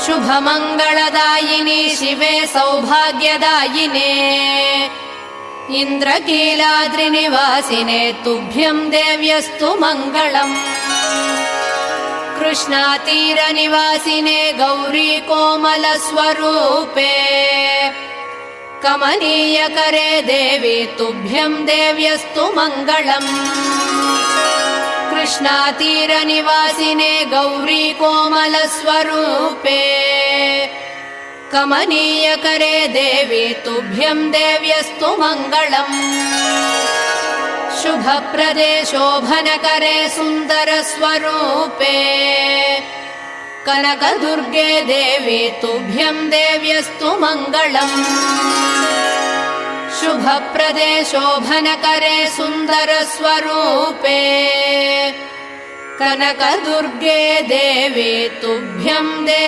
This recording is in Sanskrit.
शुभमङ्गलदायिनि शिवे सौभाग्यदायिने इन्द्रकीलाद्रिनिवासिने तुभ्यं देव्यस्तु मङ्गलम् कृष्णातीरनिवासिने गौरी कोमलस्वरूपे कमनीयकरे देवी तुभ्यं देव्यस्तु मङ्गलम् कृष्णातीरनिवासिने गौरी कोमलस्वरूपे कमनीयकरे देवी तुभ्यं देव्यस्तु मङ्गलम् शुभप्रदे शोभनकरे सुन्दरस्वरूपे कनकदुर्गे देवी तुभ्यं देव्यस्तु मङ्गलम् शुभप्रदे शोभनकरे सुन्दरस्वरूपे कनकदुर्गे देवी तुभ्यं